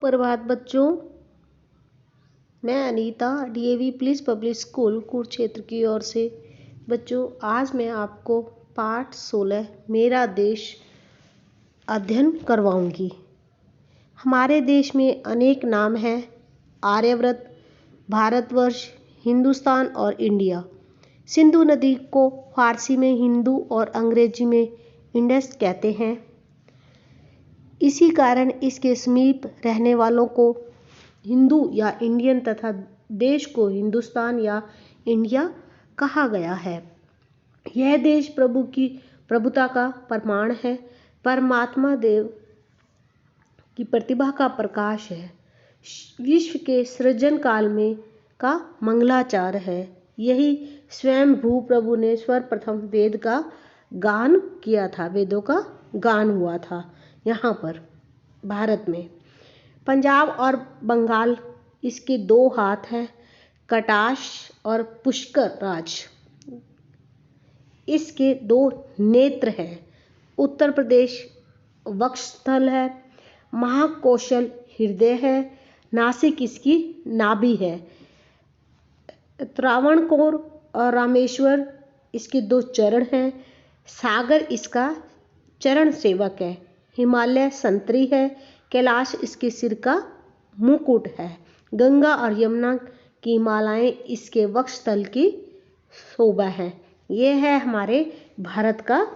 प्रभात बच्चों, मैं Anita DAV police public school Kurukshetra की ओर से। बच्चों, आज मैं आपको पाठ 16 मेरा देश अध्ययन करवाऊंगी। हमारे देश में अनेक नाम हैं: आर्यव्रत, भारतवर्ष, हिंदुस्तान और इंडिया। सिंधु नदी को फारसी में हिंदू और अंग्रेजी में इंडस कहते हैं। इसी कारण इसके समीप रहने वालों को हिंदू या इंडियन तथा देश को हिंदुस्तान या इंडिया कहा गया है। यह देश प्रभु की प्रभुता का प्रमाण है, परमात्मा देव की प्रतिभा का प्रकाश है, विश्व के सृजन काल में का मंगलाचार है। यही स्वयं भू प्रभु ने सर्वप्रथम वेद का गान किया था, वेदों का गान हुआ था। यहाँ पर भारत में पंजाब और बंगाल इसके दो हाथ हैं, कटाश और पुष्कर राज इसके दो नेत्र हैं। उत्तर प्रदेश वक्षस्थल है, महाकौशल हृदय है, नासिक इसकी नाभि है। त्रावणकोर और रामेश्वर इसके दो चरण हैं, सागर इसका चरण सेवक है, हिमालय संतरी है, कैलाश इसके सिर का मुकुट है, गंगा और यमुना की मालाएं इसके वक्षस्थल की शोभा है। यह है हमारे भारत का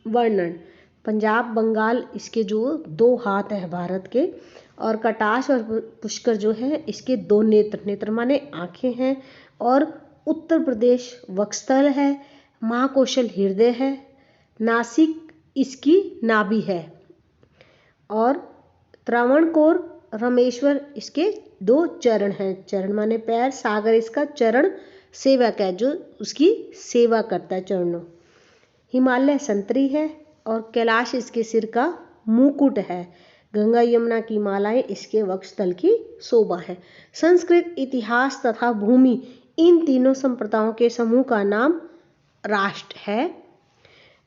वर्णन। पंजाब बंगाल इसके जो दो हाथ है भारत के, और कटाश और पुष्कर जो है इसके दो नेत्र माने आंखें हैं। और उत्तर प्रदेश वक्षस्थल है, महाकौशल हृदय है, नासिक इसकी नाभि है, और त्रावणकोर रामेश्वर इसके दो चरण हैं, चरण माने पैर, सागर इसका चरण सेवक है जो उसकी सेवा करता है चरणों। हिमालय संतरी है और कैलाश इसके सिर का मुकुट है, गंगा यमुना की मालाएं इसके वक्षस्थल की शोभा है। संस्कृत, इतिहास तथा भूमि इन तीनों संप्रदायों के समूह का नाम राष्ट्र है।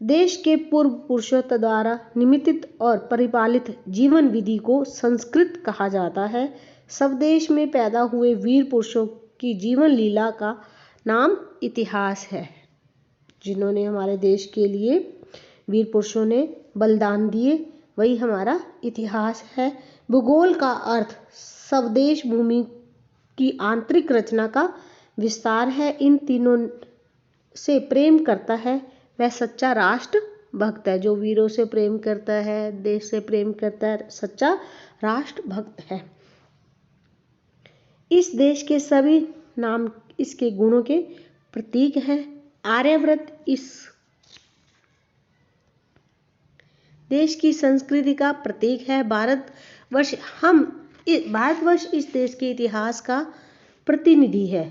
देश के पूर्व पुरुषों द्वारा निमित्त और परिपालित जीवन विधि को संस्कृत कहा जाता है। स्वदेश में पैदा हुए वीर पुरुषों की जीवन लीला का नाम इतिहास है। जिन्होंने हमारे देश के लिए वीर पुरुषों ने बलिदान दिए, वही हमारा इतिहास है। भूगोल का अर्थ स्वदेश भूमि की आंतरिक रचना का विस्तार है। इन तीनों से प्रेम करता है वह सच्चा राष्ट्र भक्त है। जो वीरों से प्रेम करता है, देश से प्रेम करता है, सच्चा राष्ट्र भक्त है। इस देश के सभी नाम इसके गुणों के प्रतीक हैं। आर्यव्रत इस देश की संस्कृति का प्रतीक है। भारतवर्ष इस देश के इतिहास का प्रतिनिधि है।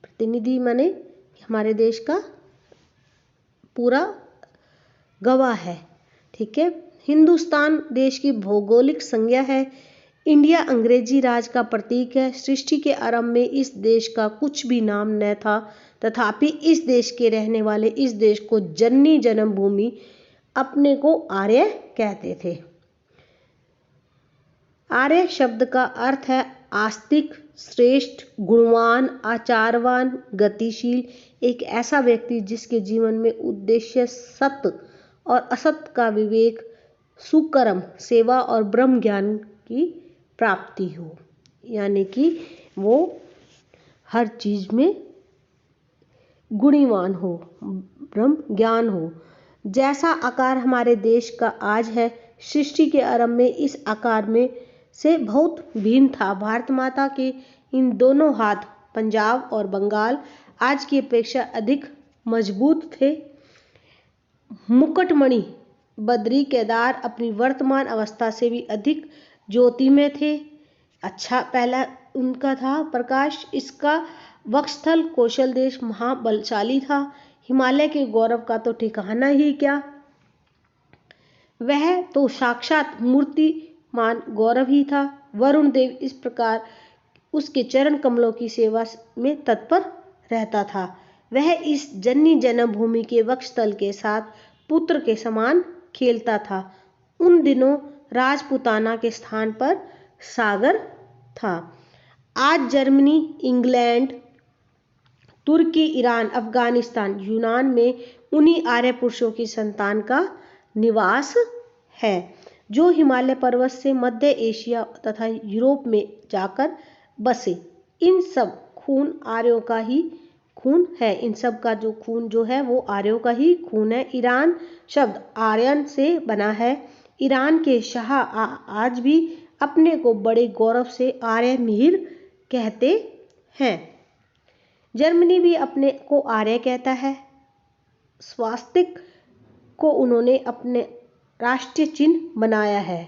प्रतिनिधि माने हमारे देश का पूरा गवाह है। ठीक है। हिंदुस्तान देश की भौगोलिक संज्ञा है। इंडिया अंग्रेजी राज का प्रतीक है। सृष्टि के आरंभ में इस देश का कुछ भी नाम न था, तथापि इस देश के रहने वाले इस देश को जननी जन्मभूमि अपने को आर्य कहते थे। आर्य शब्द का अर्थ है आस्तिक, श्रेष्ठ, गुणवान, आचारवान, गतिशील, एक ऐसा व्यक्ति जिसके जीवन में उद्देश्य सत्य और असत्य का विवेक, सुकर्म, सेवा और ब्रह्म ज्ञान की प्राप्ति हो। यानी कि वो हर चीज में गुणीवान हो, ब्रह्म ज्ञान हो। जैसा आकार हमारे देश का आज है, सृष्टि के आरंभ में इस आकार में से बहुत भिन्न था। भारत माता के इन दोनों हाथ पंजाब और बंगाल आज की अपेक्षा अधिक मजबूत थे। मुकुटमणि बद्री केदार अपनी वर्तमान अवस्था से भी अधिक ज्योतिमय थे। अच्छा पहला उनका था प्रकाश। इसका वक्षस्थल कौशल देश महाबलशाली था। हिमालय के गौरव का तो ठिकाना ही क्या, वह तो साक्षात मूर्तिमान गौरव ही था। वरुण देव इस प्रकार उसके चरण कमलों की सेवा में तत्पर रहता था। वह इस जननी जन्मभूमि के वक्षस्थल के साथ पुत्र के समान खेलता था। उन दिनों राजपूताना के स्थान पर सागर था। आज जर्मनी, इंग्लैंड, तुर्की, ईरान, अफगानिस्तान, यूनान में उन्हीं आर्य पुरुषों की संतान का निवास है जो हिमालय पर्वत से मध्य एशिया तथा यूरोप में जाकर बसे। इन सब खून आर्यों का ही खून है। इन सब का जो खून जो है वो आर्यों का ही खून है। ईरान शब्द आर्यन से बना है। ईरान के शाह आज भी अपने को बड़े गौरव से आर्य मीर कहते हैं। जर्मनी भी अपने को आर्य कहता है। स्वास्तिक को उन्होंने अपने राष्ट्रीय चिन्ह बनाया है।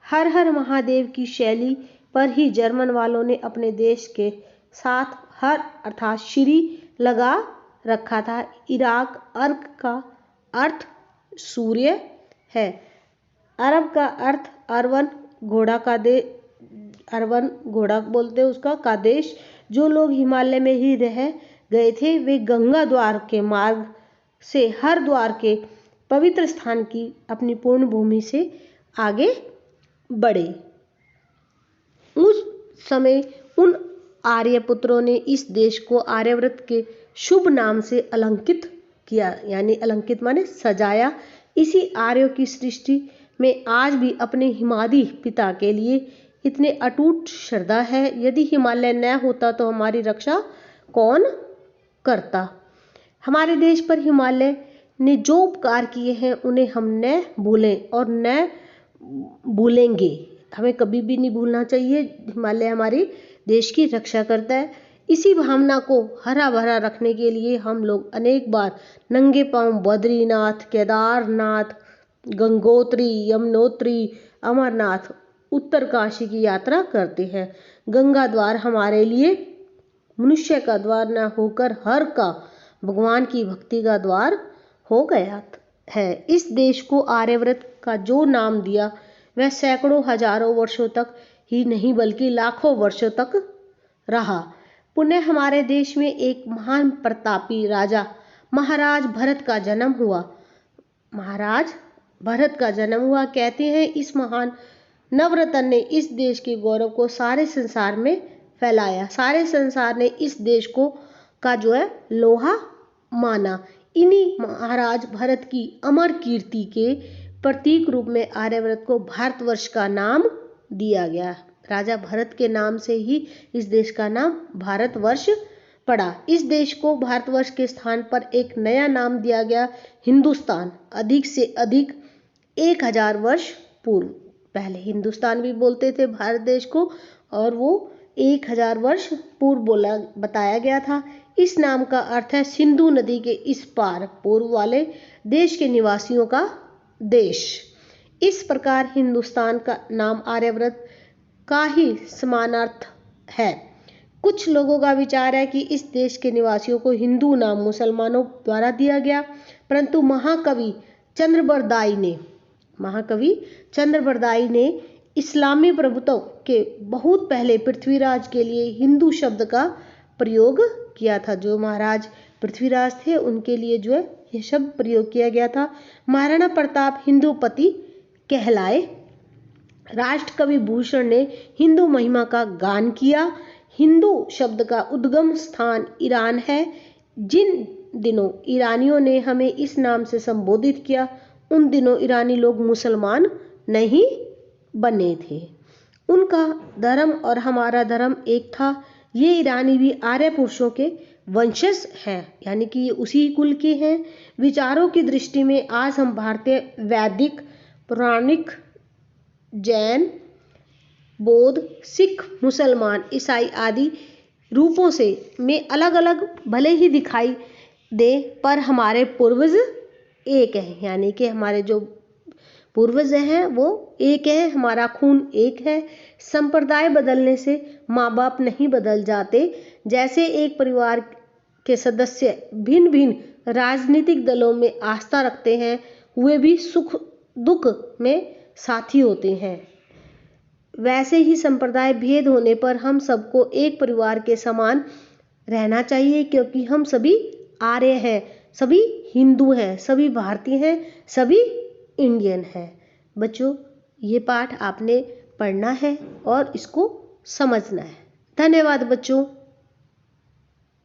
हर हर महादेव की शैली पर ही जर्मन वालों ने अपने देश के साथ हर अर्थात श्री लगा रखा था। इराक अर्क का अर्थ सूर्य है। अरब का अर्थ अरवन घोड़ा का अरवन घोड़ा बोलते हैं उसका का देश। जो लोग हिमालय में ही रह गए थे वे गंगा द्वार के मार्ग से हरिद्वार के पवित्र स्थान की अपनी पूर्ण भूमि से आगे बढ़े। उस समय उन आर्यपुत्रों ने इस देश को आर्यव्रत के शुभ नाम से अलंकित किया, यानी अलंकित माने सजाया। इसी आर्यों की सृष्टि में आज भी अपने हिमालयी पिता के लिए इतने अटूट श्रद्धा है। यदि हिमालय न होता तो हमारी रक्षा कौन करता। हमारे देश पर हिमालय ने जो उपकार किए हैं उन्हें हम न भूलें और न भूलेंगे। हमें कभी भी नहीं भूलना चाहिए। हिमालय हमारे देश की रक्षा करता है। इसी भावना को हरा भरा रखने के लिए हम लोग अनेक बार नंगे पांव बद्रीनाथ, केदारनाथ, गंगोत्री, यमुनोत्री, अमरनाथ, उत्तरकाशी की यात्रा करते हैं। गंगा द्वार हमारे लिए मनुष्य का द्वार न होकर हर का भगवान की भक्ति का द्वार हो गया है। इस देश को आर्यव्रत का जो नाम दिया वह सैकड़ों हजारों वर्षों तक ही नहीं बल्कि लाखों वर्षों तक रहा। पुनः हमारे देश में एक महान प्रतापी राजा महाराज भरत का जन्म हुआ। महाराज भरत का जन्म हुआ। कहते हैं इस महान नवरत्न ने इस देश के गौरव को सारे संसार में फैलाया। सारे संसार ने इस देश को का जो है लोहा माना। इन्हीं महाराज भरत की अमर कीर्ति के प्रतीक रूप में आर्यव्रत को भारतवर्ष का नाम दिया गया। राजा भरत के नाम से ही इस देश का नाम भारतवर्ष पड़ा। इस देश को भारतवर्ष के स्थान पर एक नया नाम दिया गया, हिंदुस्तान। अधिक से अधिक 1000 वर्ष पूर्व, पहले हिंदुस्तान भी बोलते थे भारत देश को, और वो 1000 वर्ष पूर्व बताया गया था। इस नाम का अर्थ है सिंधु नदी के इस पार पूर्व वाले देश के निवासियों का देश। इस प्रकार हिंदुस्तान का नाम आर्यव्रत का ही समानार्थ है। कुछ लोगों का विचार है कि इस देश के निवासियों को हिंदू नाम मुसलमानों द्वारा दिया गया, परंतु महाकवि चंद्रबरदाई ने इस्लामी प्रभुत्व के बहुत पहले पृथ्वीराज के लिए हिंदू शब्द का प्रयोग किया था। जो महाराज पृथ्वीराज थे उनके लिए जो है यह शब्द प्रयोग किया गया था। महाराणा प्रताप हिंदूपति कहलाए। राष्ट्रकवि भूषण ने हिंदू महिमा का गान किया। हिंदू शब्द का उद्गम स्थान ईरान है। जिन दिनों ईरानियों ने हमें इस नाम से संबोधित किया उन दिनों ईरानी लोग मुसलमान नहीं बने थे। उनका धर्म और हमारा धर्म एक था। ये ईरानी भी आर्य पुरुषों के वंशज हैं, यानी कि ये उसी कुल के हैं। विचारों की दृष्टि में आज हम भारतीय वैदिक, पौराणिक, जैन, बौद्ध, सिख, मुसलमान, ईसाई आदि रूपों से में अलग अलग भले ही दिखाई दे, पर हमारे पूर्वज एक हैं। यानी कि हमारे जो पूर्वज हैं वो एक है, हमारा खून एक है। संप्रदाय बदलने से माँ बाप नहीं बदल जाते। जैसे एक परिवार के सदस्य भिन्न भिन्न राजनीतिक दलों में आस्था रखते हैं, वे भी सुख दुख में साथी होते हैं। वैसे ही संप्रदाय भेद होने पर हम सबको एक परिवार के समान रहना चाहिए, क्योंकि हम सभी आर्य हैं, सभी हिंदू हैं, सभी भारतीय हैं, सभी इंडियन हैं। बच्चों, ये पाठ आपने पढ़ना है और इसको समझना है। धन्यवाद बच्चों।